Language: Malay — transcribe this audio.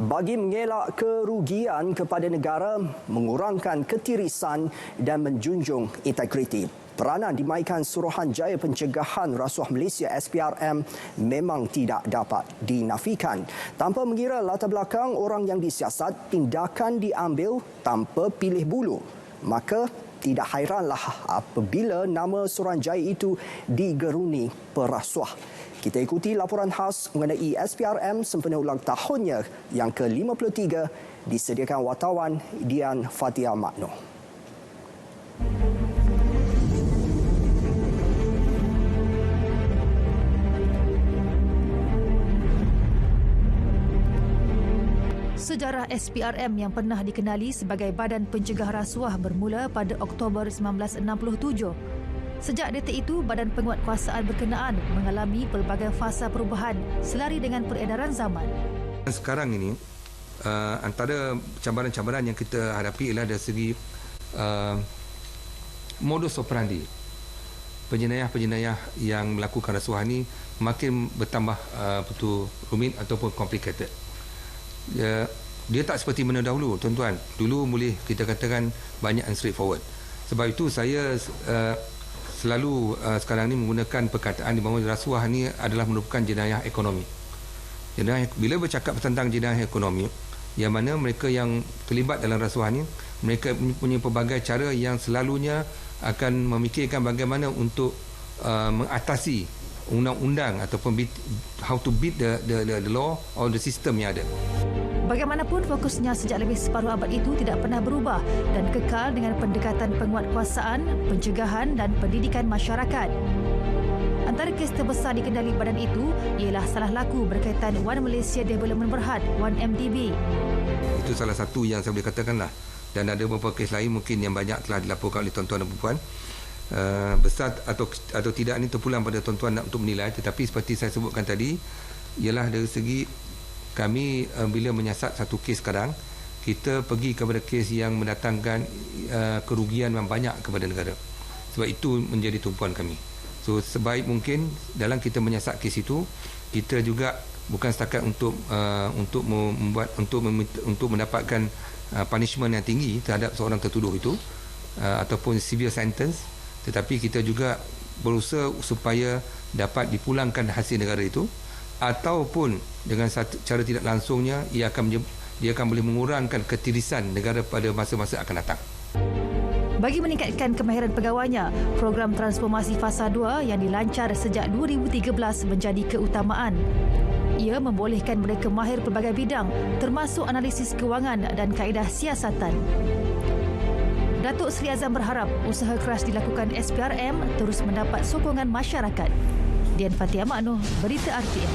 bagi mengelak kerugian kepada negara, mengurangkan ketirisan dan menjunjung integriti. Peranan dimainkan Suruhanjaya Pencegahan Rasuah Malaysia SPRM memang tidak dapat dinafikan. Tanpa mengira latar belakang orang yang disiasat, tindakan diambil tanpa pilih bulu. Maka tidak hairanlah apabila nama Suruhanjaya itu digeruni perasuah. Kita ikuti laporan khas mengenai SPRM sempena ulang tahunnya yang ke-53 disediakan wartawan Dian Fatia Makno. Sejarah SPRM yang pernah dikenali sebagai Badan Pencegah Rasuah bermula pada Oktober 1967. Sejak detik itu, Badan Penguatkuasaan berkenaan mengalami pelbagai fasa perubahan selari dengan peredaran zaman. Sekarang ini, antara cabaran-cabaran yang kita hadapi ialah dari segi modus operandi. Penjenayah-penjenayah yang melakukan rasuah ini makin bertambah betul rumit ataupun complicated. Dia tak seperti mana dahulu, tuan-tuan. Dulu boleh kita katakan banyak and straightforward. Sebab itu saya selalu sekarang ini menggunakan perkataan di bawah rasuah ini adalah merupakan jenayah ekonomi. Bila bercakap tentang jenayah ekonomi, yang mana mereka yang terlibat dalam rasuah ini, mereka punya pelbagai cara yang selalunya akan memikirkan bagaimana untuk mengatasi undang-undang ataupun how to beat the law or the system yang ada. Bagaimanapun, fokusnya sejak lebih separuh abad itu tidak pernah berubah dan kekal dengan pendekatan penguatkuasaan, pencegahan dan pendidikan masyarakat. Antara kes terbesar dikendali badan itu ialah salah laku berkaitan One Malaysia Development Berhad, 1MDB. Itu salah satu yang saya boleh katakanlah. Dan ada beberapa kes lain mungkin yang banyak telah dilaporkan oleh tuan-tuan dan puan. Besar atau tidak ini terpulang pada tuan-tuan untuk menilai, tetapi seperti saya sebutkan tadi ialah dari segi kami bila menyiasat satu kes sekarang, kita pergi kepada kes yang mendatangkan kerugian yang banyak kepada negara. Sebab itu menjadi tumpuan kami. So sebaik mungkin dalam kita menyiasat kes itu, kita juga bukan setakat untuk mendapatkan punishment yang tinggi terhadap seorang tertuduh itu ataupun severe sentence, tetapi kita juga berusaha supaya dapat dipulangkan hasil negara itu, ataupun dengan cara tidak langsungnya dia akan boleh mengurangkan ketirisan negara pada masa-masa akan datang. Bagi meningkatkan kemahiran pegawainya, program transformasi fasa 2 yang dilancar sejak 2013 menjadi keutamaan. Ia membolehkan mereka mahir pelbagai bidang termasuk analisis kewangan dan kaedah siasatan. Datuk Seri Azam berharap usaha keras dilakukan SPRM terus mendapat sokongan masyarakat. Dian Fatia Makno, Berita RTM.